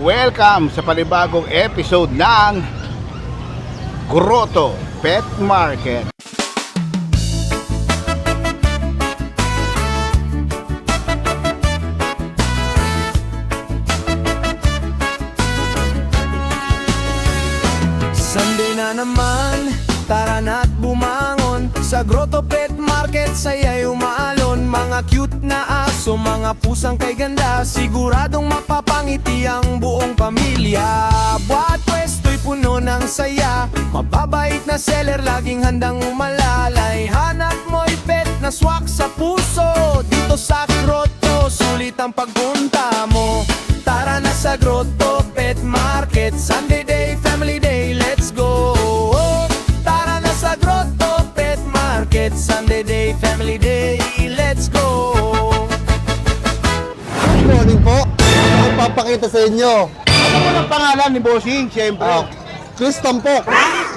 Welcome sa panibagong episode ng Grotto Pet Market. Sunday na naman, tara na't bumangon sa Grotto Pet Market, saya'y umaalon. Mga cute na aso, mga pusang kay ganda, siguradong mapapangiti ang buong pamilya. Bawat pwesto'y puno ng saya, mababait na seller, laging handang umalalay. Hanap mo'y pet na swak sa puso, dito sa Grotto, sulit ang pagpunta mo. Tara na sa Grotto Pet Market, Sunday day, family day, let's go. Tara na sa Grotto Pet Market, Sunday day, family day, let's go. Good morning po. Ako papakita sa inyo. Ano mo ng pangalan ni Bossing? Siyempre. Chris Tampok.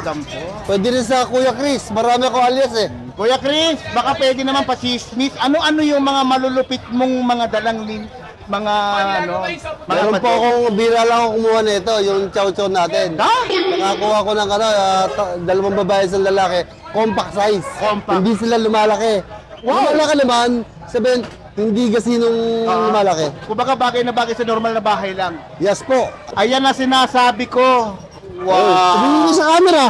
Dampo. Pwede rin sa Kuya Chris. Marami ako alias eh. Kuya Chris, baka pwede naman pa-chismis. Ano yung mga malulupit mong mga dalang mga mga Meron po akong bira lang ako kumuha nito, yung chow chow natin. Nakakuha ko ng dalawang babae sa lalaki, compact size. Compact. Hindi sila lumalaki. Wow. Lumalaki naman, sabihin, hindi gasinong lumalaki. Kumbaga bagay na bagay sa normal na bahay lang. Yes po. Ayan na sinasabi ko. Tumingin Wow. ko sa camera.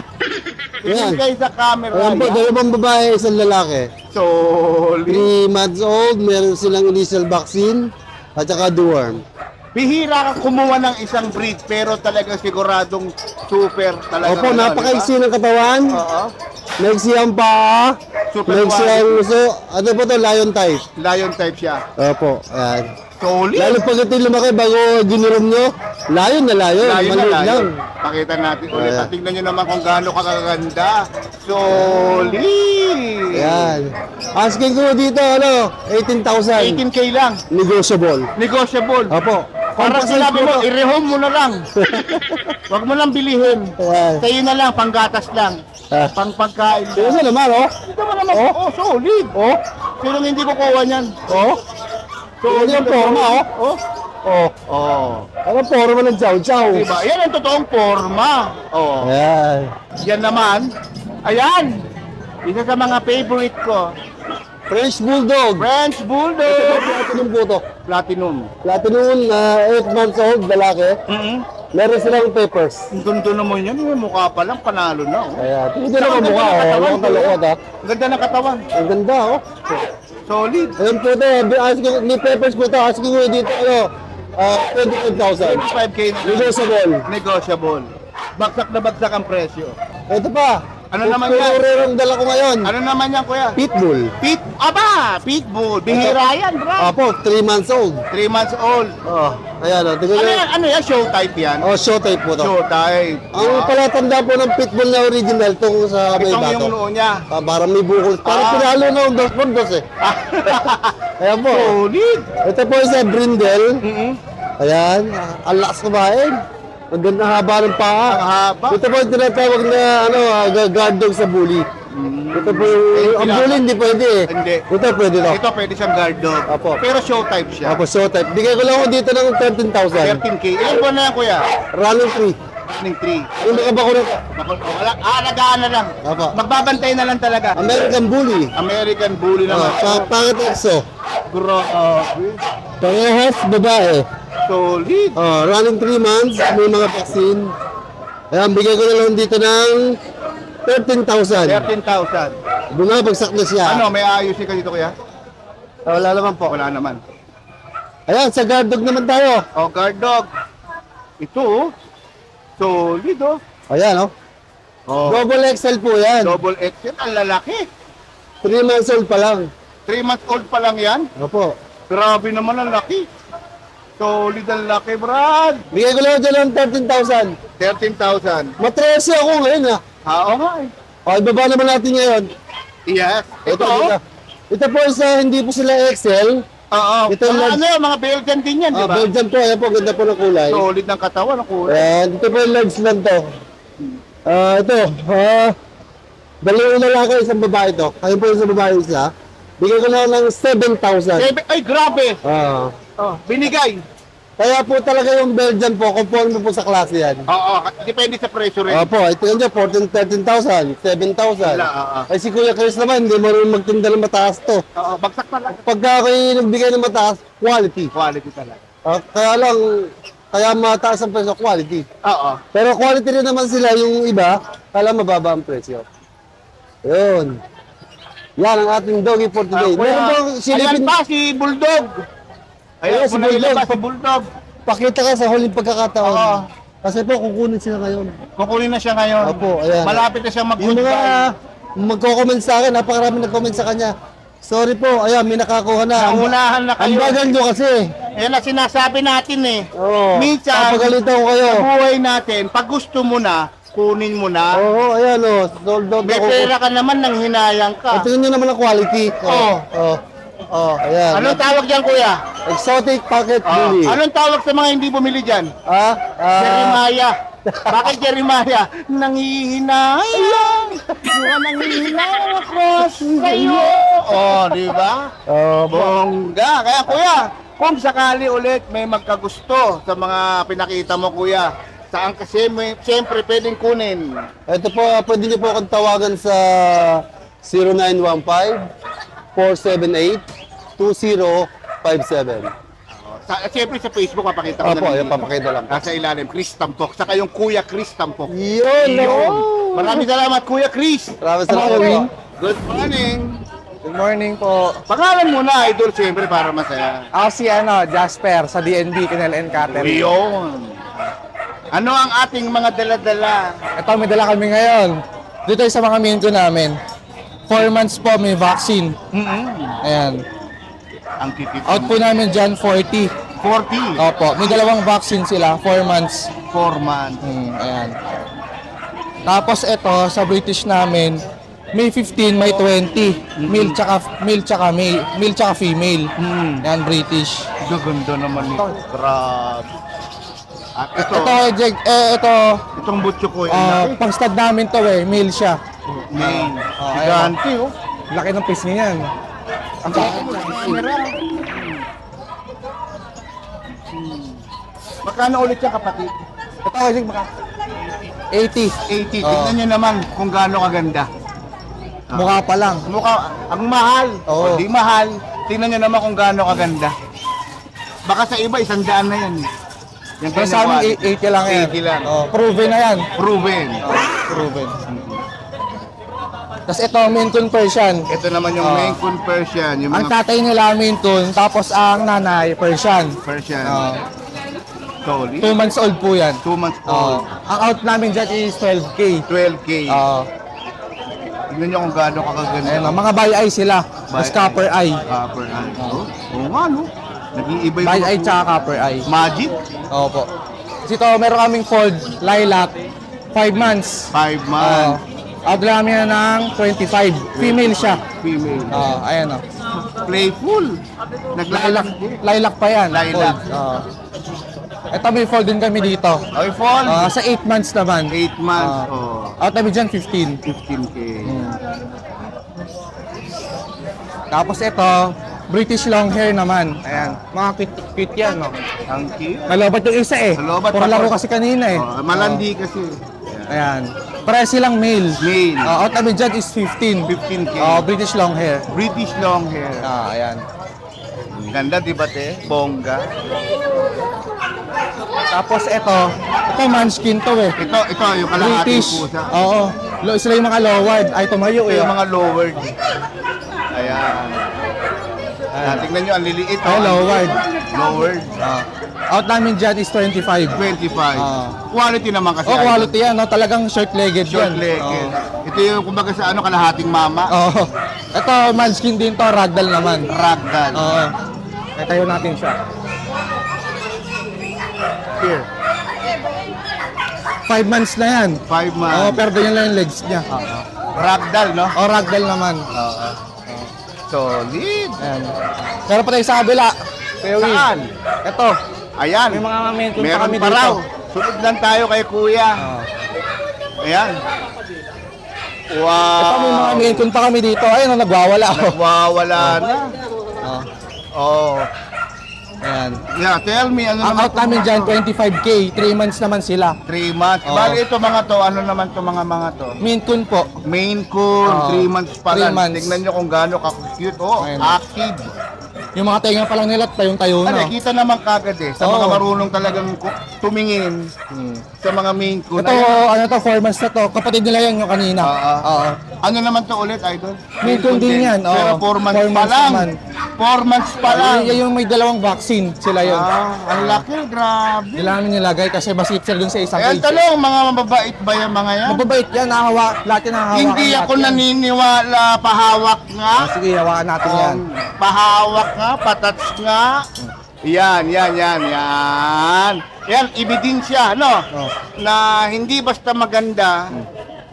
Tingin Yan. kayo sa camera. Ayan po, dalawang babae, isang lalaki. Solid. 3 months old, meron silang initial vaccine, at saka deworm. Bihira ka kumuha ng isang breed pero talagang siguradong super talaga. Opo, napakaiksi ng katawan. Oo. Naiksi ang paa. Super Naiksi wide. ang uso. Ano po to? Lion type. Lion type siya. Opo, ayan. Solid. Lalo pag ito lumaki bago ginurom nyo, lion na lion. Lion na Maliit lion. lang. Pakita natin ulit. Ayan. At tingnan nyo naman kung gaano kakaganda. Solid. Ayan. Asking ko dito, 18,000. 18K lang. Negotiable. Negotiable. Opo. Parang Compact size sinabi po mo, to. i-rehome mo na lang. Huwag mo lang bilihin. Ayan. Sa'yo na lang, panggatas lang. Ah. Pang pagkain Tingnan lang. mo naman, oh. Ito mo naman, oh, solid. Oh. Sinong hindi kukuha niyan? Oh. Tingnan yung forma, oh. Oh. Oh. Oh. Ano forma ng chow chow? Diba? Yan ang totoong forma. Oh. Ayan. Yan naman. Ayan. Isa sa mga favorite ko. French Bulldog. French Bulldog. Platinum po to. Platinum. Platinum, 8 months old, lalaki. Meron silang papers. Ang ganda naman yan. Yung mukha pa lang, panalo na. Oh. Ayan. Tingnan Saka mo ang mukha, ganda ng oh. katawan, Mukhang kalukot, ha. Ang ganda ng katawan. Ang ganda, oh. Solid. Ayan po to. May papers po to. Asking ko dito, 25,000. 5K na. Negotiable. Negotiable. Bagsak na bagsak ang presyo. Ito pa. Ano naman yan? Puro ang dala ko ngayon. Ano naman yan, kuya? Pitbull. Pitbull. Bihira yan, bro. Apo, 3 months old. 3 months old. Oh, ayan, oh. Tingnan Ano nyo. yan? Ano yan? Show type yan? Oh, show type po to. Show type. Ang palatanda po ng pitbull na original tong sa may Itong bato. yung noo niya. Parang may bukol. Parang pinalo na ang dos eh. Ayan po. Solid. Ito po isa brindle. Mm-hmm. Ayan. Ang lakas kumain. Ang ganda haba ng paa. Ang haba. Ito po yung tinatawag na guard dog sa bully. Ito po yung, ang bully hindi pwede eh. Hindi. Ito pwede to. Ito pwede siyang guard dog. Apo. Pero show type siya. Ako show type. Bigay ko lang ako dito ng 13,000. 13K. Ilan buwan na yan, kuya? Running free. Running 3. Yung nakabakulat. Wala. Alagaan na lang. Apo. Magbabantay na lang talaga. American bully. American Bully naman. Pangit exo. Parehas babae. Solid. Running 3 months, may mga vaccine. Ayan, bigay ko na lang dito ng 13,000. 13,000. Bumabagsak na siya. Ano, may ayusin ka dito, kuya? Wala naman po. Wala naman. Ayan, sa guard dog naman tayo. Oh, guard dog. Ito, oh. Solid, oh. Ayan, oh. Oh. Double XL po yan. Double XL, ang lalaki. 3 months old pa lang. 3 months old pa lang yan. Opo. Grabe naman ang laki. Solid ang laki, Brad. Bigay ko lang dyan ng 13,000. 13,000. Matrese ako ngayon, ha. Oo nga eh. Okay, baba naman natin ngayon. Yes. Ito, dito. Ito po isa, hindi po sila XL. oo. Ito yung Mga large- ano yun, mga Belgian din yan, di ba? Belgian po, ayan po, ganda po ng kulay. Solid ng katawan, ang kulay. Ayan, ito po yung large lang to. Ito, dalawang lalaki, isang babae to. Ayun po isang babae isa. Bigay ko lang ng 7,000. Ay, grabe. Ah. Oh, binigay. Kaya po talaga yung Belgian po, conforme po sa klase yan. Oo, depende sa presyo rin. Opo, ito yun dyan, 14,000, 13,000, 7,000. Wala, oo. Ay si Kuya Chris naman, hindi marunong magtinda ng mataas to. Oo, bagsak talaga. Pagka kayo nagbigay ng mataas, quality. Quality talaga. Kaya lang, kaya mataas ang presyo, quality. Oo. Pero quality rin naman sila yung iba, kaya mababa ang presyo. Yun. Yan ang ating doggy for today. Meron bang Ayan silipin? pa, si Bulldog. Ayan, Ayan, si si Bulldog. Bulldog. Si Bulldog. Pakita ka sa huling pagkakataon. Oo. Kasi po, kukunin sila ngayon. Kukunin na siya ngayon. Opo, ayan. Malapit na siyang Yung mga mag-goodbye. magko-comment sa akin, napakarami nag-comment sa kanya. Sorry po, ayan, may nakakuha na. Naunahan na Ang kayo. bagal nyo kasi. Ayan na sinasabi natin eh. Oo. Minsan, Papagalitan ko kayo. sa buhay natin, pag gusto mo na, kunin mo na. Oo, ayan o. Sold out May ako. pera ka naman nang hinayang ka. Tingnan nyo naman ang quality. Oo. Ayan. Anong tawag dyan, kuya? Exotic Pocket Bully. Anong tawag sa mga hindi bumili dyan? Jeremiah. Bakit Jeremiah? Nanghihinayang. Nanghihinayang ako sa'yo. Di ba? Bongga. Kaya kuya, kung sakali ulit may magkagusto sa mga pinakita mo kuya, saan kasi siyempre pwedeng kunin. Ito po, pwede niyo po akong tawagan sa 0915-478-2057. Siyempre sa Facebook, papakita ko Opo, na ayan, papakita lang. Nasa ilalim, Chris Tampok. Saka yung Kuya Chris Tampok. Yun! Maraming salamat, Kuya Chris. Maraming salamat. Good morning. Good morning po. Pangalan mo na, Idol, siyempre, para masaya. Ako si Jasper sa DNB Canal and Catering. Yun. Ano ang ating mga dala-dala? Ito, may dala kami ngayon. Dito sa mga main ko namin. 4 months po may vaccine. Ayan. Ang titip. Out po namin dyan 40. 40. Opo, may dalawang vaccine sila, 4 months. 4 months. Ayan. Tapos ito, sa British namin, May 15, May 20. Male tsaka female. Ayan, British. Gaganda naman nito. Grabe. At ito, Ito, itong butcho ko, yung pang stud namin to male siya. main. ayan. Gigante, oh. Laki ng piece niyan. Ang Magkano ulit yung kapatid? Ito kasi 80. 80. Tignan nyo naman kung gaano kaganda. Mukha pa lang. Mukha, ang mahal. Oo. O di mahal. Tingnan nyo naman kung gaano kaganda. Baka sa iba, 100 na yan. Yan Pero sa amin 80 lang yan. 80 lang. Oh, proven na yan. Proven. Proven. Tapos ito, Maine Coon Persian. Ito naman yung Maine Coon Persian. Yung Ang mga tatay nila Maine Coon, tapos ang nanay Persian. Persian. Oh, Solid. 2 months old po yan. 2 months Oh, old. ang out namin dyan is 12K. 12K. Oh, Tingnan nyo kung gaano kakaganda. ayun, mga by eye sila. By Mas copper eye. Copper eye. Oo nga, no? Nag-iiba yung By mga eye kulay. tsaka copper eye. Magic. Opo. Kasi ito, meron kaming Ford Lilac. 5 months. 5 months. Out namin ng 25. Female siya. Female. Ayan o. Playful. Lilac, Naglalak. lilac pa yan. Lilac. Fold. Ito may fold din kami dito. Okay, fall. Sa 8 months naman. 8 months. Oh. Out namin dyan 15. 15K. Tapos ito, British long hair naman. Ayan. Mga cute yan, no? Ang cute. Nalobat yung isa eh. Nalobat Puro pa- laro kasi kanina eh. Oh, malandi kasi. Ayan. Pareha silang male. Male. Out namin dyan is 15. 15K. British long hair. British long hair. Ayan. Ang ganda, di ba, te? Bongga. Tapos ito manskin to eh. Ito, yung kalahating British. pusa. Oo. Sila yung mga lowered. Ay, tumayo Ito eh. yung mga lowered. Ayan. Tingnan nyo, ang liliit. Ay, lowered. Lowered. Out namin dyan is 25. 25. Ah. Quality naman kasi. Oh, quality yan. No? Talagang short-legged yan. Short-legged. Ito yung, kumbaga sa kalahating mama. Oo. Ito, manskin din to. Ragdoll naman. Ragdoll. Oo. Tayo natin siya. Here. 5 months na yan. 5 months. Oo, pero ganyan lang yung legs niya. Ragdoll, no? Oh, ragdoll naman. Solid. Ayan. Pero pa tayo sa kabila. Kuya Will. Saan? Ito. Ayan. May mga main coon pa Meron kami pa dito. raw. Sunod lang tayo kay kuya. Ayan. Wow. Ito, may mga main coon pa kami dito. Ayun, nagwawala ako. Nagwawala na. Oh. Oh. Ayan. Yeah, tell me, ano Ang naman out namin dyan, 25K. 3 months naman sila. 3 months. Oo. Bali, ito mga to, ano naman to mga to? Maine Coon po. Main Coon, Oo. 3 months pa 3 lang. months. Tingnan nyo kung gaano ka-cute. Oh, Ayun. active. Yung mga tenga pa lang nila, tayong-tayo Ano, na. kita naman kagad eh. Sa Oo. mga marunong talagang tumingin sa mga Main Coon. Ito, Ayan. ano to, 4 months na to. Kapatid nila yan yung kanina. Oo. Ano naman to ulit, Idol? Main Coon din yan. Oo. Pero 4 months 4 pa months lang. naman. 4 months pa lang. Yung may dalawang vaccine, sila yun. Ang laki, grabe. Hindi lang namin nilagay kasi basip sila dun sa isang Ayan, cage. talong, mga mababait ba yung mga yan? Mababait yan, nahawa, lahat yan nahahawakan. Hindi ako naniniwala, pahawak nga. Sige, hawakan natin yan. Pahawak nga, patats nga. Yan. Yan, ebidensya, no? Oh. Na hindi basta maganda,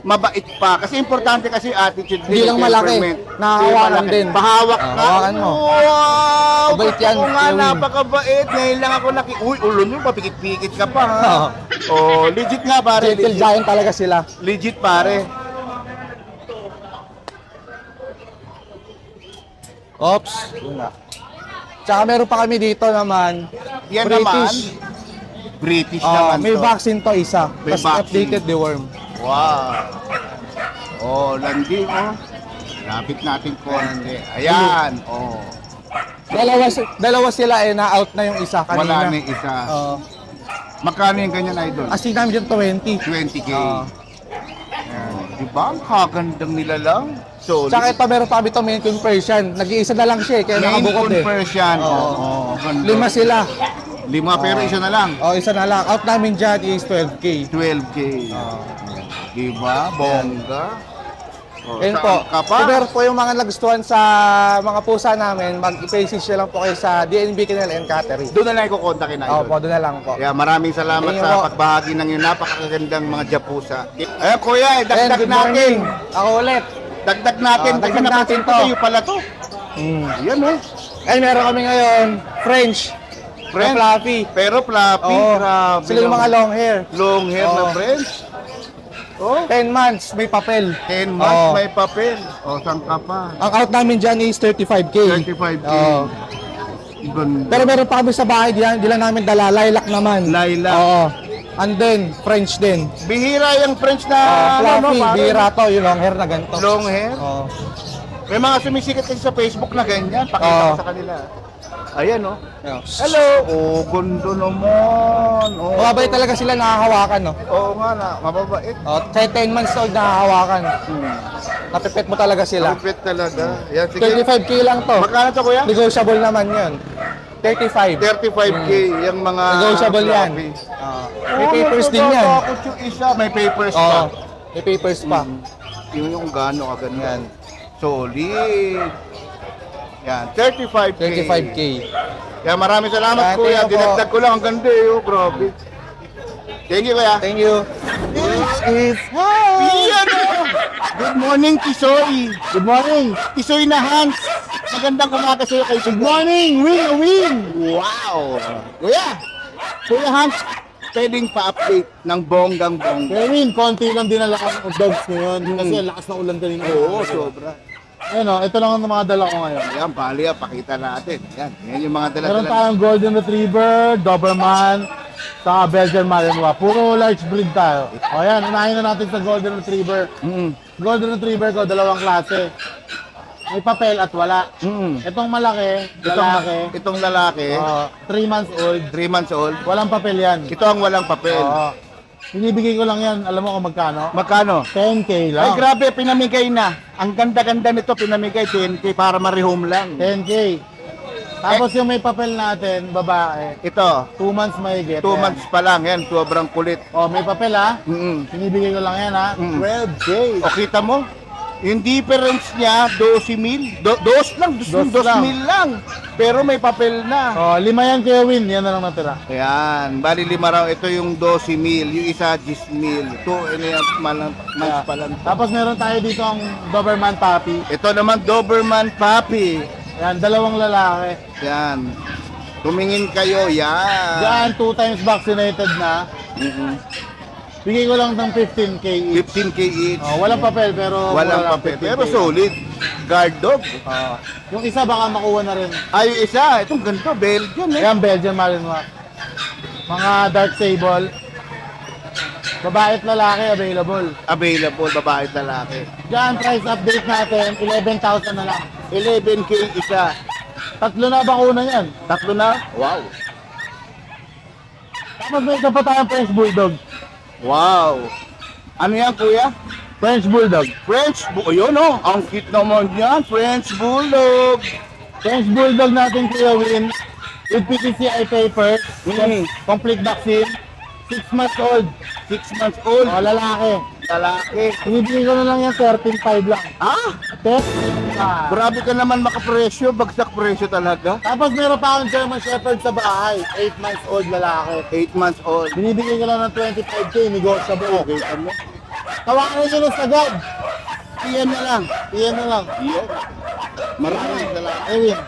mabait pa. Kasi importante kasi attitude. Hindi din, lang malaki, temperament. nahahawakan Hindi din. Pahawak Ah, ka. hawakan mo. Wow! Mabait Gusto yan, ko nga, Kevin. napakabait. Ngayon lang ako Uy, ulo nyo, papikit-pikit ka pa, ha? Oo. Oh, legit nga, pare. Gentle giant talaga sila. Legit, pare. Oops. Yun na. Tsaka meron pa kami dito naman. Yan British. naman. British Ah, naman may to. vaccine to isa. May Tapos vaccine. updated deworm. Wow. Oh, landi, oh. Lapit natin konti. Ayan. Oh. Dalawa sila eh, na-out na yung isa kanina. Wala na yung isa. Oo. Magkano yung ganyan, Idol? Asig namin yung 20. 20K. Oo. Ayan. Diba? Ang kagandang nila lang. So, Tsaka ito meron pa kami ito, Maine Coon Persian. Nag-iisa na lang siya eh, kaya main nakabukod eh. conversion. Oo. Oh, ganda. 5 sila. 5, pero isa na lang. O, isa na lang. Out namin dyan is 12K. 12K. Diba? Bongga. Oh, Ayun saan po. ka pa? Kung meron po yung mga nagustuhan sa mga pusa namin, mag-message nyo lang po kayo sa DNB Kennel and Cattery. Doon na lang ikukontakin, Idol. Opo, doon na lang po. Yeah, maraming salamat Thank you sa po. pagbahagi ng iyong napakagandang mga japusa. Ayan, kuya, Ayan, dagdag good natin. morning. Ako ulit. Dagdag natin. Dagdag Kasi napansin natin ko to. kayo pala to. Ayan, oh. Ay, meron kami ngayon, French. French. Na fluffy. Pero fluffy, Oo. grabe. Sila yung mga long hair. long hair na Oo. French. Oh, 10 months, may papel. 10 months Oo. may papel. O, saan ka pa? Ang out namin dyan is 35K. 35K. Oo. Ganda. Pero meron pa kami sa bahay diyan, di lang namin dala, lilac naman. Lilac. Oo. And then, French din. Bihira yung French na, Fluffy, pare? bira to, yung long hair na ganito. Long hair. Oo. May mga sumisikat kasi sa Facebook na ganyan. Pakita Oo. ko sa kanila. Ayan, oh. Ayun. Hello! Oh, gundo naman. Oh. Mababait talaga sila nakahawakan, no? Oo nga na, mababait. Oh, kahit 10 months old nakahawakan. Napipet mo talaga sila. Kapit talaga. Yan, sige. 35K lang to. Magkano to, kuya? Negotiable naman yun. 35. 35K, yung mga... Negotiable yan. fluffy. May papers din yan. Bakit yung isa, may papers Oo. pa. May papers pa. Yun yung gaano kaganda. Solid. Yan, 35K. 35K. Yan, maraming salamat, Thank kuya. you po. Dinagdag ko lang. Ang ganda eh. Oh, grabe. Thank you, kuya. Thank you. This is... Yan, oh. Good morning, Tisoy. Good morning. Tisoy na Hans. Magandang umaga sa'yo kay Good morning. Win. Wow. Kuya Hans, pwedeng pa-update ng bonggang-bongga. Kevin, konti lang dinala ko ng dogs ngayon kasi ang lakas ng ulan kanina. Oo, sobra. Ayun o, ito lang ang mga dala ko ngayon. Yan, pali, pakita natin. Yan yung mga Meron dala-dala. tayong Golden Retriever, Doberman, saka Belgian Malinois. Puro large breed tayo. O yan, unahin na natin sa Golden Retriever. Golden Retriever ko, dalawang klase. May papel at wala. Itong malaki, lalaki, Itong lalaki, 3 months old. 3 months old. Walang papel yan. Ito ang walang papel. Oo. Binibigay ko lang yan, alam mo kung magkano? Magkano? 10K Ay, lang. grabe, pinamigay na. Ang ganda-ganda nito, pinamigay 10K para ma-rehome lang. 10K. Tapos yung may papel natin, babae, Ito, 2 months mahigit. 2 Ayan. months pa lang. Yan, sobrang kulit. Oh, may papel ha. Mm-mm. Binibigay ko lang yan ha. 12K. O, kita mo? Yung difference niya, 12,000. Dos lang, Dos 2,000 lang. Pero may papel na. Oh, 5 yan kaya win. Yan na lang natira. Ayan, bali 5 raw. Ito yung 12,000. Yung isa, 10,000. 2.5 months pa lang. Tapos meron tayo dito ang Doberman Puppy. Ito naman, Doberman Puppy. Yan, dalawang lalaki. Yan. Tumingin kayo, yan. Diyan, 2 times vaccinated na. Bigay ko lang ng 15K each. 15K each. Walang papel pero Walang mura lang, papel. 15K. Pero solid. Guard dog. Yung isa baka makuha na rin. Ay, yung isa. Itong ganito, Belgian eh. Ayan, Belgian Malinois. Mga dark sable. Babae at lalaki available. Available, babae at lalaki. Diyan, price update natin, 11,000 na lang. 11K isa. Tatlo na bakuna yan. Tatlo na? Wow. Tapos may isa pa tayong French Bulldog. Wow. Ano yan, kuya? French Bulldog. French Bulldog. Ayun, oh. Ang cute naman yan. French Bulldog. French Bulldog natin, Kuya Win. With PPCI papers. Complete vaccine. 6 months old. 6 months old. Lalaki. Lalaki. Ibibigay ko na lang yan, 13,500 lang. Ah? Test. Grabe ka naman makapresyo. Bagsak presyo talaga. Tapos meron pa akong German Shepherd sa bahay. 8 months old lalaki. 8 months old. Binibigay ko lang ng 25K, negotiable. Okay, ano? Tawagan nyo na sagad. Iyan na lang. Iyan na lang. Iyan. Maraming salamat. Ayun.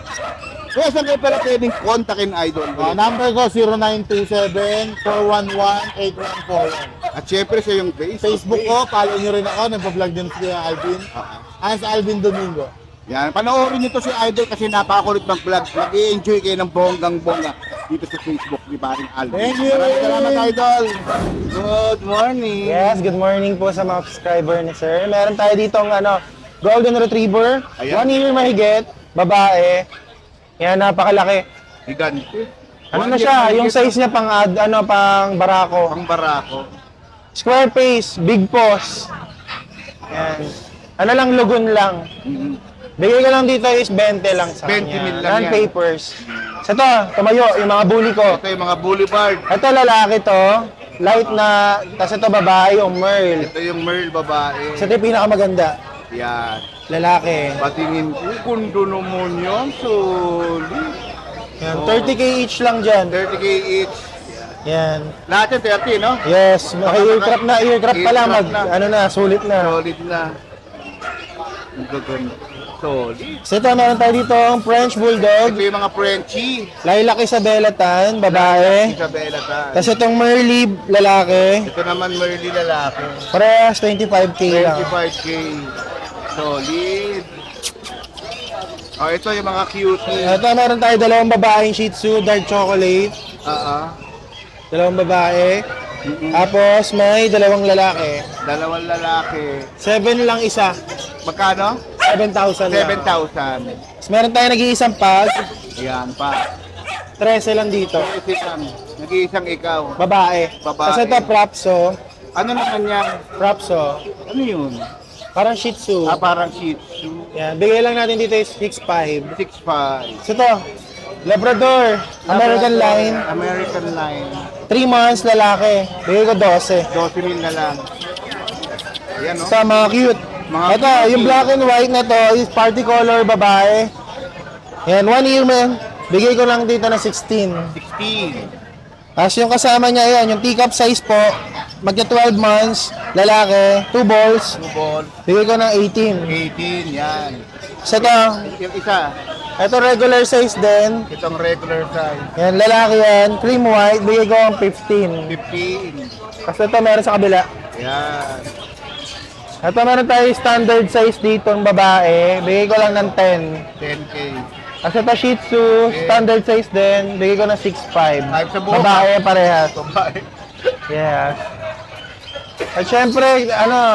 Kaya saan kayo pala pwedeng kontakin, Idol? Number ko 0927-411-8141. At syempre sa yung Facebook ko, follow nyo rin ako. Nagpa-vlog din si Alvin. Sa Alvin Domingo. Yan, panoorin niyo to si Idol kasi napakakulit mag-vlog. Mag-i-enjoy kayo ng bonggang-bongga dito sa Facebook ni Paring Alvin. Thank you. Maraming salamat, Idol. Good morning. Yes, good morning po sa mga subscriber ni Sir. Meron tayo ditong Golden Retriever, Ayan. 1 year mahigit, babae. Yan, napakalaki. Gigante. Ano na siya, yung size niya pang pang barako. Pang barako. Square face, big paws. Yan. Ano lang, lugon lang. Bigay ko lang dito is 20 lang sa 20 kanya. mil lang yan. Non-papers. So ito, tumayo, yung mga bully ko. Ito yung mga boulevard. Ito lalaki to, light na, tapos ito babae, yung Merle. Ito yung Merle babae. So ito yung pinakamaganda, Yan. lalaki. Patingin ko, kundo naman yan. Solid. Yan, 30K each lang dyan. 30K each. Yan. Lahat yung 30, no? Yes, earcraft pa lang, Earcraft na. ano na, sulit na. Solid na. Ang gaganda. Solid. So ito, meron tayo dito ang French Bulldog, Ito yung mga Frenchie. Lilac Isabela Tan, babae. Isabela ta. Tapos itong Merle, lalaki. Ito naman Merle lalaki. Parehas 25K lang. 25K. Solid. Oh, ito yung mga cutie. Ito, meron tayo dalawang babaeng Shih Tzu, dark chocolate. Dalawang babae. Tapos may dalawang lalaki. Dalawang lalaki. 7 lang isa. Magkano? 7,000 lang. 7,000. Tapos meron tayo nag-iisang pag. Ayan pa. 13 lang dito. Ito lang. Nag-iisang ikaw. Babae. Babae. Tapos ito, Propso. Ano naman yan? Propso. Ano yun? Parang Shih Tzu. Parang Shih Tzu. Yan, bigay lang natin dito is 6'5". 6'5". So ito, Labrador, American Line, American Line. 3 months lalaki. Bigay ko 12. 12,000 na lang. Ayan, no? Ito, mga cute. Mga Ito, cute. yung black and white na to is party color babae. Yan, 1 year man. Bigay ko lang dito na 16. 16. Tapos yung kasama niya, yan, yung teacup size po, magka 12 months, lalaki, 2 balls, Ball. bigay ko ng 18. 18, yan. So ito, Yung isa, ito regular size din. itong regular size. Yan, lalaki yan, cream white, bigay ko ng 15. 15. Kasi ito meron sa kabila. Yan. Ito meron tayo standard size dito ng babae, bigay ko lang ng 10. 10K. Kasi ito Shih Tzu, standard size din, bigay ko ng 6'5". Type sa buhok, Babae parehas. Babae. Yes. At syempre,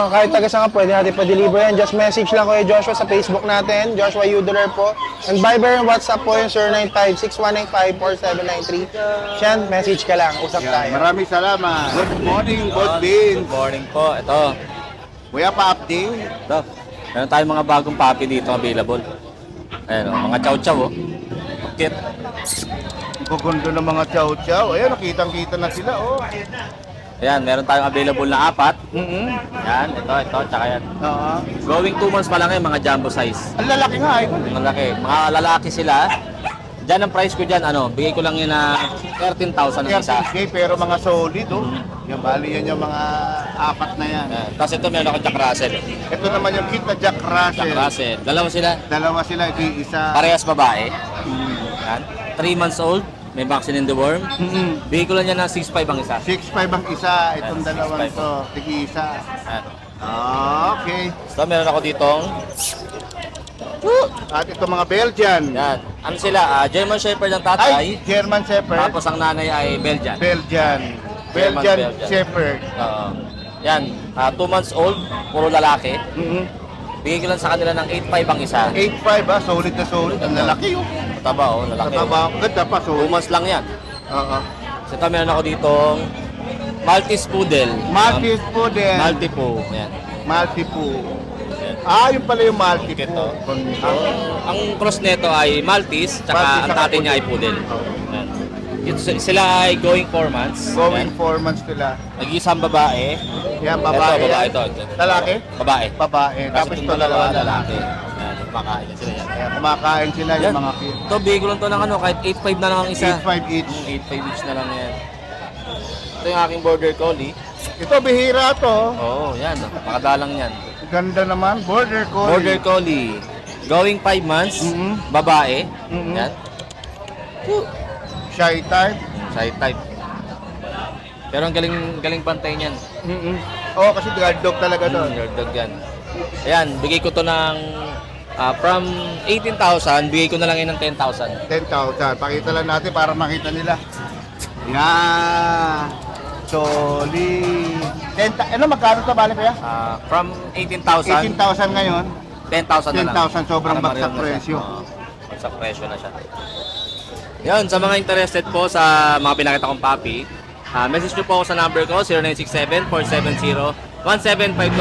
kahit taga saan ka, pwede natin pa-deliver yan. Just message lang Kuya Joshua sa Facebook natin, Joshua Uderer po. And Viber and WhatsApp po yung 0956-195-4793. Siyan, message ka lang, usap Yan. tayo. Maraming salamat. Good morning, Boss Vince. Good morning po. Ito. Kuya, pa-update. Ito. Meron tayong mga bagong puppy dito available. Ayan o, mga chow-chow o. Kit. Kukundo ng mga chow-chow. Ayan, nakitang-kita na sila, oh. Ayan, meron tayong available na 4. Yan, ito, tsaka yan. Oo. Going 2 months pa lang yung mga jumbo size. Ang lalaki nga, eh. Mga laki. Mga lalaki sila. Diyan ang price ko dyan, bigay ko lang yun na 13,000 ang isa. 13K, pero mga solid, oh. Yan, bali yan yung mga 4 na yan. Ayan. Tapos ito meron ako Jack Russell. Ito naman yung kit na Jack Russell. Jack Russell. Dalawa sila. Dalawa sila, ito yung isa. Parehas babae. Yan. 3 months old. may vaccine in the worm. Bigay ko lang yan ng 6.5 ang isa. 6.5 ang isa, itong Yan, dalawang 6.5. to, tigi-isa. Ayan. Okay. So, meron ako ditong, At itong mga Belgian. yan. Ano sila? German Shepherd ang tatay. Ay, German Shepherd. Tapos ang nanay ay Belgian. Belgian. German Belgian Belgian. Shepherd. Yan. 2 months old. Puro lalaki. Bigay ko lang sa kanila ng 8.5 ang isa. 8.5 solid na solid. Ang lalaki yun. Taba, oh. Lalaki. Mataba, ganda pa, 2 solid. months lang yan. Oo. So, ito meron ako ditong Maltese Poodle. Maltese po din. Maltipo. Yan. Maltipo. Yun pala yung Maltipo. Ito. Ang cross nito ay Maltese, tsaka Maltese, ang tsaka tatay niya ay Poodle. Yan. Sila ay going 4 months. Going Yan. 4 months nila. Nag-iisang babae. Yan, babae. Ito, babae yan. ito. Lalaki? Babae. Babae. Tapos Tapos itong ito dalawa lalaki. lalaki. Yan, kumakain yan sila yan. Ayan, kumakain sila Yan. yung mga kid. Ito, bigay ko lang to ng ano, kahit 8.5 na lang ang isa. 8.5 each. 8.5 each na lang yan. Ito yung aking border collie. Ito, bihira to. Oo, yan. Pakadalang yan. Ganda naman. Border Collie. Border collie. Going 5 months. Mhm. Babae. Mhm. Yan. Shy type. Side type. Pero ang galing pantay niyan. Oo, kasi guard dog talaga doon. Yard dog yan. Ayan, bigay ko to ng from 18,000, bigay ko na lang yan ng 10,000. 10,000. Pakita lang natin para makita nila. Yan. Solid. Ano, magkano ito bali kaya? From 18,000, 18,000 ngayon. 10,000 na lang. 10,000, sobrang Para bagsak mareho na siya. presyo. Oo, bagsak presyo na siya. Yan, sa mga interested po sa mga pinakita kong puppy, message nyo po ako sa number ko, 0967-470-1752,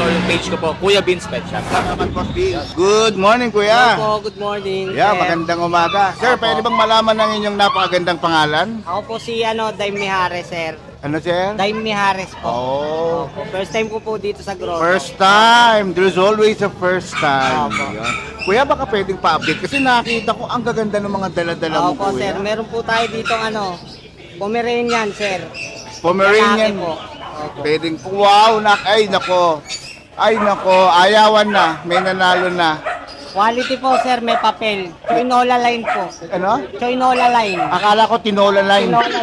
yung page ko po, Kuya Beans Pet Shop. Salamat, Boss B. Good morning, Kuya. Good morning. Yeah, sir. magandang umaga. Sir, pwede bang malaman ng inyong napakagandang pangalan? Ako po si Daim Mijares, sir. Ano, sir? Daim Mijares po. Oh, Opo. First time ko po dito sa Grotto. first time. There's always a first time. Opo. Yun. Kuya, baka pwedeng pa-update kasi nakita ko ang gaganda ng mga dala-dala mo, Opo, Kuya. sir. Meron po tayo dito Pomeranian, sir. Pomeranian. Lalaki po. Opo. Pwedeng, wow, ay nako. Ay nako, ayawan na. May nanalo na. Quality po, sir. May papel. Choinola line po. Ano? Choinola line. Akala ko tinola line. Tinola.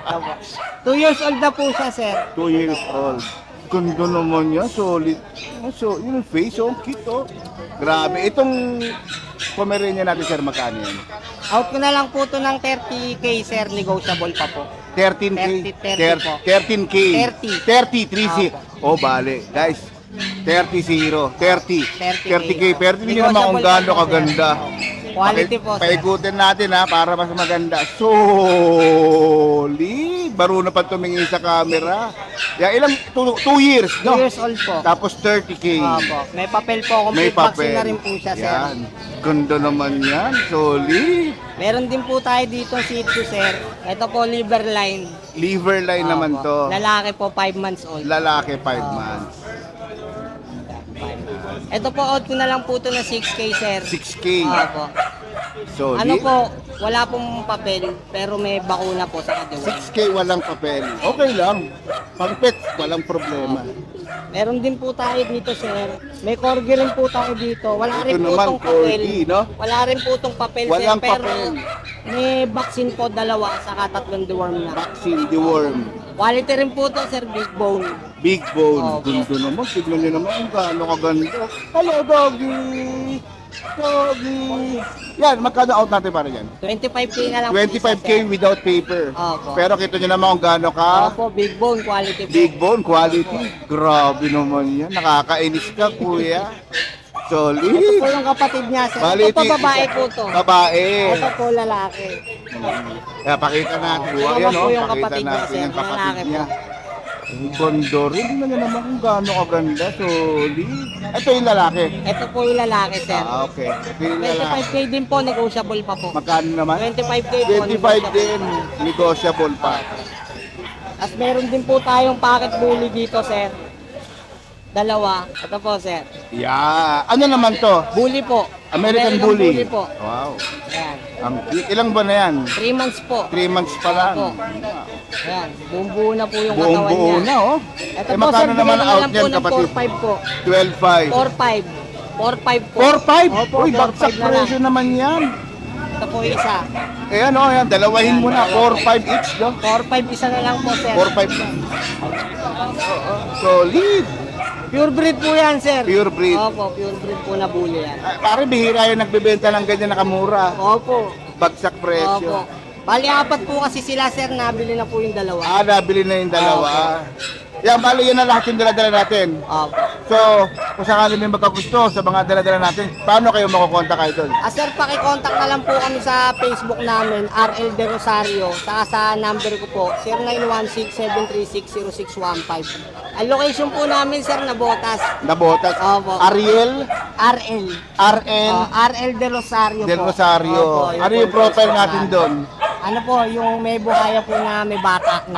Opo. 2 years old na po siya, sir. 2 years old. Ganda naman yan, solid. So, yung face, oh, cute, oh. Grabe. Itong Pomeranian natin, sir, magkano yan? Out ko na lang po to ng 30K, sir. Negotiable pa po. 13K? 30 po. 13K? 30. 30. Oh, bale. Guys, 30-0. 30K. Pero hindi nyo naman kung gaano kaganda. Quality po, sir. Paikutin natin ha, para mas maganda. Solid! Baro na pa tumingin sa camera. Yeah, ilang? 2 years, 2 no? years old po. Tapos 30K. Opo. May papel po. May Complete vaccine papel. na rin po siya, sir. Yan. Ganda naman yan. Solid. Meron din po tayo dito si Itzu, sir. Ito po, liver line. Liver line naman Opo. to. Lalaki po, 5 months old. Lalaki, 5 months. Ito po, out ko na lang po ito na 6K, sir. 6K. Opo. Solid. Ano po, wala pong papel, pero may bakuna po sa katiwa. 6K walang papel. Okay lang. Pang pet, walang problema. Meron din po tayo dito, sir. May corgi rin po tayo dito. Wala rin Ito po naman, itong papel. corgi, no? Wala rin po itong papel, Walang sir. Pero papel. may vaccine po, 2, saka 3 deworm na. Vaccine, deworm. Quality rin po ito, sir. Big bone. Big bone. Opo. Gundo naman. Tignan nyo naman kung gaano kaganda. Hello, doggy! Doggy! Yan, magkano out natin para yan? 25K na lang po isa, 25K sir. without paper. Opo. Pero kita nyo naman kung gaano ka. Opo, big bone quality po. Big bone quality. Grabe naman yan. Nakakainis ka, kuya. Ito Solid. po yung kapatid niya, sir. Bali, Ito po, babae po to. Babae. Ito po, lalaki. Kaya pakita natin. Ito Ayan, po oh, yung pakita kapatid niya, natin sir. yung kapatid Lalaki po. niya. Ang gondo rin. Tingnan nyo naman kung gaano kaganda. Solid. Ito yung lalaki. Ito po yung lalaki, sir. Okay. Ito yung lalaki. 25K din po, negotiable pa po. Magkano naman? 25K po, 25 din. Negotiable pa. Tapos meron din po tayong pocket bully dito, sir. 2. Ito po, sir. Yeah. Ano naman to? Bully po. American Bully. po. Wow. Ayan. Ilang ba na yan? 3 months po. 3 months pa lang. Opo. Ayan. Buong-buo na po yung Buong katawan buo niya. na, oh. Ito Eh, po, magkano sir, naman bigyan out ko lang niyan, po ng kapatid? 4-5 po. 12.5. 4-5. 4-5 po. 4.5? Opo, Uy, 4-5 bagsak na lang. presyo naman yan. Ito po yung isa. Ayan o, ayan, dalawahin mo na. 4-5 each, no? 4-5 isa na lang po, sir. 4-5 na. Solid. Pure breed po yan, sir. Pure breed. Opo, pure breed po na bully yan. Pare, bihira yung nagbebenta ng ganyan na kamura. Opo. Bagsak presyo. Opo. Bali, 4 po kasi sila, sir. Nabili na po yung dalawa. Nabili na yung dalawa. Yan, bali yan na lahat yung dala-dala natin. Opo. So, kung sakali may magkagusto sa mga dala-dala natin, paano kayo makukontak kayo doon? Sir, pakicontact na lang po kami sa Facebook namin, RL De Rosario. Saka sa number ko po, 0916-736-0615. Ang location po namin, sir, Nabotas. Nabotas. Opo. Ariel, RL. RN, RL De Rosario Del po. Rosario. Opo, yun Ano po yung profile Facebook natin doon? Ano po, yung may buhaya po na may bata na.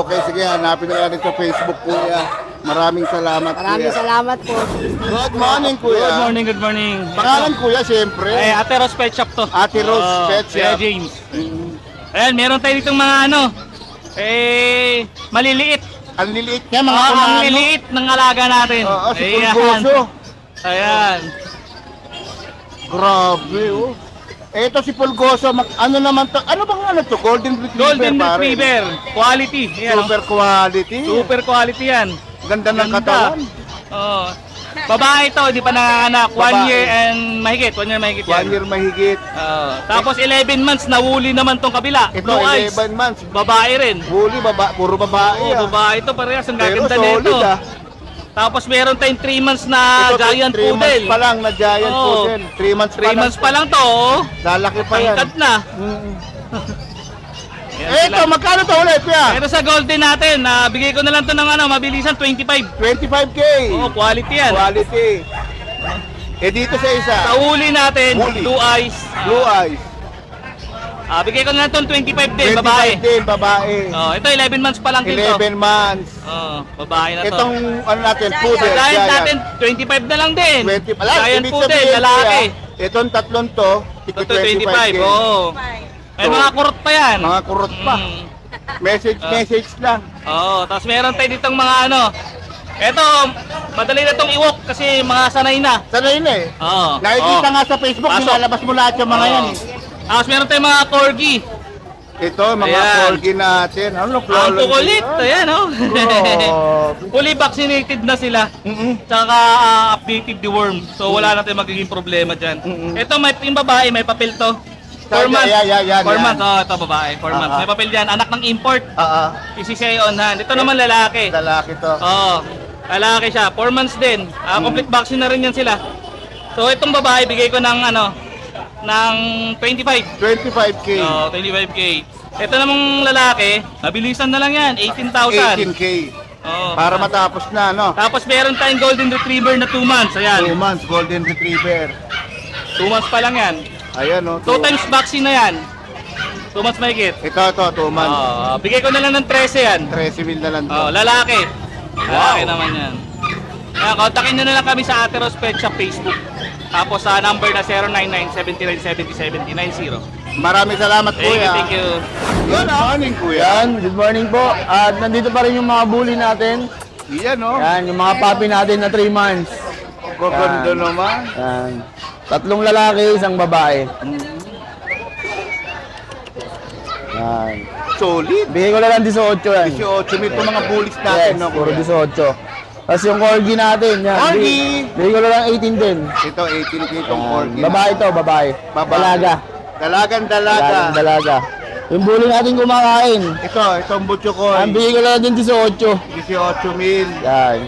Okay. Sige, hanapin na natin sa Facebook, kuya. Maraming salamat, Maraming kuya. salamat po. Good morning, kuya. good morning. Pangalan, kuya, siyempre. Ate Rose Pet Shop to. Ate Rose Pet Shop. James. Ayan, meron tayo ditong mga maliliit. Ang liliit niya, mga Ang kunano. liliit ng alaga natin. Oo, si Ayan. Pulgoso. Ayan. Grabe, oh. Ito si Pulgoso, ano naman to? Ano bang ano to? Golden Retriever, Golden pare. Retriever. Quality. Ayan, Super quality. Super quality yan. Ganda ng katawan. Oo. Babae ito, hindi pa nanganganak. 1 Babae. year and mahigit. 1 year mahigit 1 yan. year mahigit. Tapos 11 months, nawuli naman tong kabila. Ito, Blue eyes. 11 months. Babae rin. Huli, puro babae. Oo, babae ito parehas. Ang Pero gaganda solid, nito. ah. Tapos meron tayong 3 months na Ito, giant 3 months poodle. pa lang na giant Oo. poodle. 3 months pa 3 lang. months pa lang to. Oh. Lalaki pa yan. Tangkad na. Yan Ito, sila. magkano to ulit, kuya? Ito sa golden natin, bigay ko na lang to ng mabilisan 25. 25K. Oo, quality yan. Quality. Dito sa isa. Sa uli natin, Huli. blue eyes. Blue eyes. Bigay ko na lang to 25 din, 25 babae. din, babae. Ito 11 months pa lang din to. 11 months. Babae na to. Itong ano natin, poodle. Giant natin, 25 na lang din. 20 pala. Giant Ibig poodle, sabihin, lalaki. kuya, itong tatlong to, Ito 25, 25K. oo. May So, mga kurot pa yan. Mga kurot pa. Mm. Message lang. Tapos meron tayo ditong mga Ito, madali na tong iwok kasi mga sanay na. Sanay na eh. Oo. Nakikita nga sa Facebook, Pasok. nilalabas mo lahat yung mga yan eh. Tapos meron tayong mga corgi. Ito, mga Ayan. corgi natin. Ano, Ang kukulit. Ayan, Grabe. Fully vaccinated na sila. Tsaka updated the worm. So wala na tayong magiging problema dyan. Ito, yung babae, may papel to. 4 months. Yan. 4 months. Ito babae. 4 months. May papel dyan. Anak ng import. PCCI on hand. Ito naman lalaki. Lalaki to. Lalaki siya. 4 months din. Complete vaccine na rin yan sila. So itong babae, bigay ko ng ng 25. 25K. 25K. Ito namang lalaki, mabilisan na lang yan, 18,000. 18K. Oo. Para matapos na, no? Tapos meron tayong golden retriever na 2 months. 2 Ayan. months, golden retriever. 2 months pa lang yan. Ayan, no? 2 times vaccine na yan. 2 months mahigit. Ito, 2 months. Bigay ko na lang ng 13 yan. 13 mil na lang to. Lalaki. Lalaki naman yan. Kaya kontakin nyo na lang kami sa Ate Rose Pet Shop Facebook. Tapos sa number na 099-7970-7090. Maraming salamat, Thank you, kuya. thank you. Good morning, kuya. Yan, good morning po. At nandito pa rin yung mga bully natin. Yan, no? Yan, yung mga puppy natin na 3 months. Gaganda Yan. naman. Yan. 3 lalaki, 1 babae. Yan. Solid. Bigay ko na lang 18 yan. 18 mil itong mga bullies natin, Yes, no, puro kuya? 18. Tapos yung corgi natin, yan. Corgi! Bigay ko na lang 18 din. Ito, 18K itong Yan. corgi. Babae to, babae. Babae. Dalaga. Dalagang Dalagang dalaga. dalaga. Yung bully natin kumakain. Itong butcho ko. Ang bigay ko na lang din 18. 18 mil. Yan.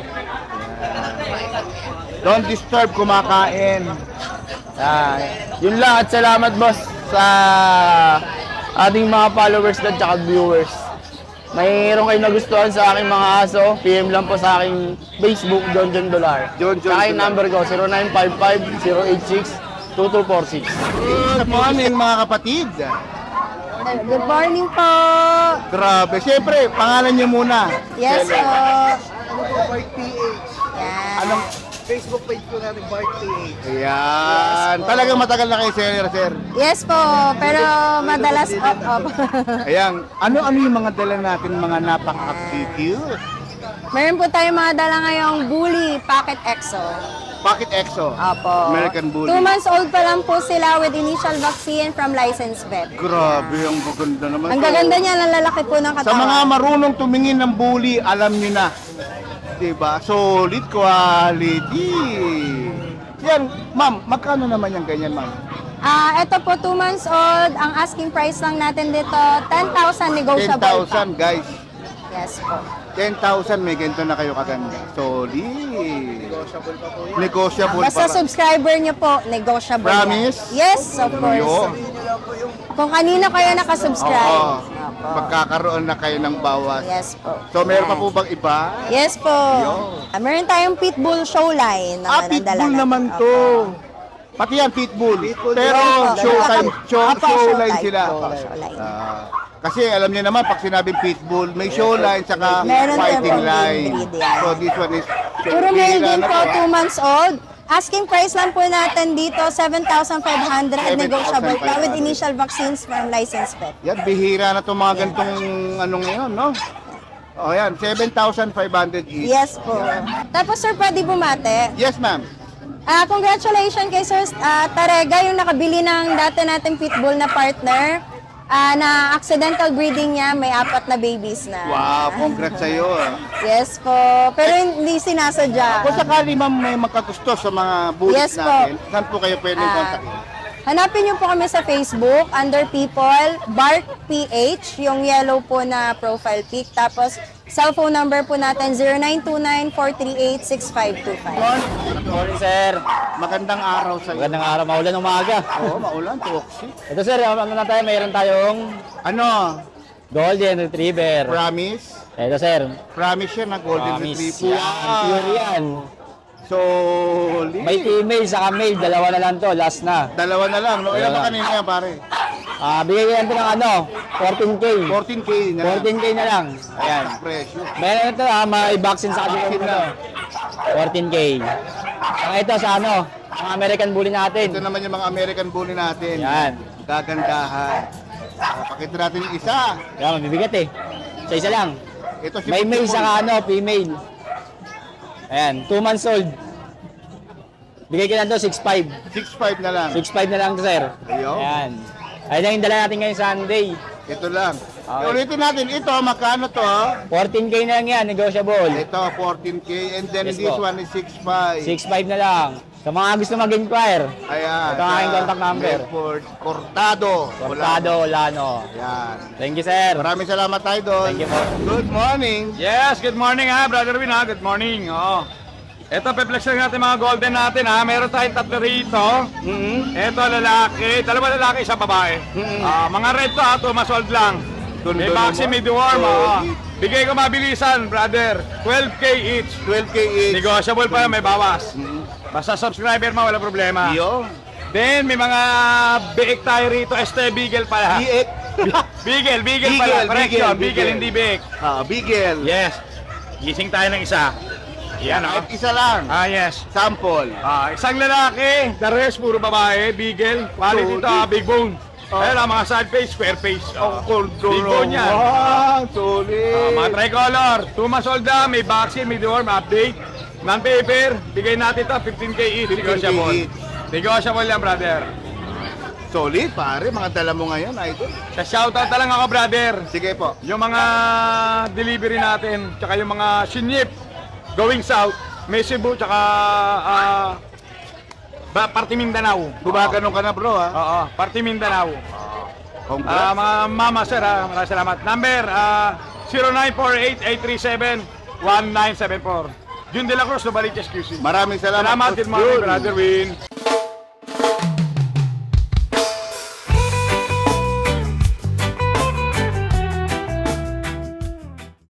Don't disturb, kumakain. Yan. Yun lang at salamat boss sa ating mga followers at saka viewers. Mayroon kayo nagustuhan sa aking mga aso, PM lang po sa aking Facebook, John Dolar. John Saka yung Dolar. number ko, 0955-086-2246. Good morning, mga kapatid. Good morning po. Grabe. Siyempre, pangalan niyo muna. Yes po. Bart PH. Yan. Anong Facebook page ko natin, Bart PH? Ayan. Talagang matagal na kayo, sir. Yes po, pero madalas off. Ayan. Ano-ano yung mga dala natin, mga napaka-cute? Meron po tayong mga dala ngayong Bully Pocket Exo. Pocket Exo. Opo. American Bully. 2 months old pa lang po sila with initial vaccine from licensed vet. Grabe, ang gaganda naman. Ang to. gaganda niya, lalaki po ng Sa katawan. mga marunong tumingin ng bully, alam nyo na. Diba? Solid quality. Yan, ma'am, magkano naman yung ganyan, ma'am? Ito po 2 months old. Ang asking price lang natin dito, 10,000 negotiable pa. 10,000, guys. Yes po. 10,000, may ganito na kayo kaganda. Solid. Negotiable Basta pa. subscriber niyo po, negotiable Promise? yan. Yes, of course. Yun. Kung kanina kayo nakasubscribe. Oo. Opo. Magkakaroon na kayo ng bawas. Yes po. So, meron pa Yan. po bang iba? Yes po. Meron tayong Pitbull Showline. Ah, pitbull naman to. Pati yan, pitbull. Pero Opo. showtime, Opo, showline showtime sila. po, showline. Kasi alam niyo naman, pag sinabing pitbull, may showline saka Meron fighting din po, line. breed yan. So this one is... Puro male din na po, to, 2 months old. Asking price lang po natin dito, 7,500 negotiable pa with initial vaccines from licensed vet. Yan, bihira na itong mga ganitong ano ngayon, no? O yan, 7,500 each. Yes po. Tapos sir, pwede bumate. Yes, ma'am. Congratulations kay Sir Tarega, yung nakabili ng dati nating pitbull na partner. Na accidental breeding niya, may 4 na babies na. Wow, congrats sa'yo. Yes po. Pero hindi sinasadya. Kung sakali ma'am may magkagusto sa mga bullies Yes po. natin, saan po kayo pwedeng kontakin? Hanapin niyo po kami sa Facebook, under people, Bark PH, yung yellow po na profile pic. Tapos, cellphone number po natin, 0929-438-6525. Morning, sir. Magandang araw sa iyo. Magandang araw, maulan umaga. Oo, maulan, toxic. Ito, sir, ano na tayo? Mayroon tayong Ano? Golden Retriever. Promise? Ito, sir. Promise yan na Golden Promise. Retriever. Yan, pure yan. Solid. May female sa male, dalawa na lang to, last na. Dalawa na lang. No? Ilan Dalawa. ba kanina yan, pare? Bigay ko yan to ng 14K. 14K na lang. 14K na lang. Ayan. Presyo. Meron ito may vaccine sa kanila Vaccine ito. 14K. Ang ito sa ang American Bully natin. Ito naman yung mga American Bully natin. Yan. Gagandahan. Pakita natin yung isa. Kaya mabibigat eh. Isa lang. Ito si May male Pitbull. sa female. Ayan, 2 months old. Bigay ko lang to 6'5". 6'5 na lang. 6'5 na lang to, sir. Ayun. Ayan. Ayun ang yung dala natin ngayong Sunday. Ito lang. Okay. Ulitin natin. Ito, magkano to? 14K na lang yan, negotiable. Ito, 14K. And then Yes, this po. one is 6'5. 6'5 na lang. Sa mga gusto mag-inquire, Ayan. Ito ang aking contact number. Medford Cortado. Cortado, Lano. Yan. Thank you, sir. Maraming salamat tayo doon. Thank you po. Good morning. Yes, good morning ha, Brother Win ha. Good morning. Oo. Ito, pe-flex lang natin mga golden natin ha. Meron tayong 3 rito. Ito, lalaki. 2 lalaki, 1 babae. Mga red to ha, 2 months old lang. May vaccine, may deworm. Bigay ko mabilisan, brother. 12K each. 12K each. Negotiable pa yun, may bawas. Basta subscriber mo, wala problema. Yo. Then, may mga biik tayo rito. Este, Beagle pala. Beagle pala. Correction, Beagle, hindi biik. Bigel. Yes. Gising tayo ng isa. Yan Kahit isa lang. yes. Sample. Isang lalaki, the rest puro babae, Beagle. Quality dito, big bone. Ayun ang mga side face, square face. Big bone yan. Wow, solid. Mga tricolor, 2 months old na, may vaccine, may deworm, update. Non-paper, bigay natin to 15K each. 15K Negotiable. each. Negotiable yan, brother. Solid, pare. Mga dala mo ngayon, idol. Sa shoutout na lang ako, brother. Sige po. Yung mga delivery natin, tsaka yung mga sinip going south, may Cebu, tsaka Party Mindanao. Gumaganon ka na, bro, ha? Oo, Party Mindanao. Congrats. Mga mama, sir, maraming salamat. Number, 0948-837-1974. Jun De La Cruz, Novaliches QC. Maraming salamat. Salamat, good morning, Jun. Brother Win.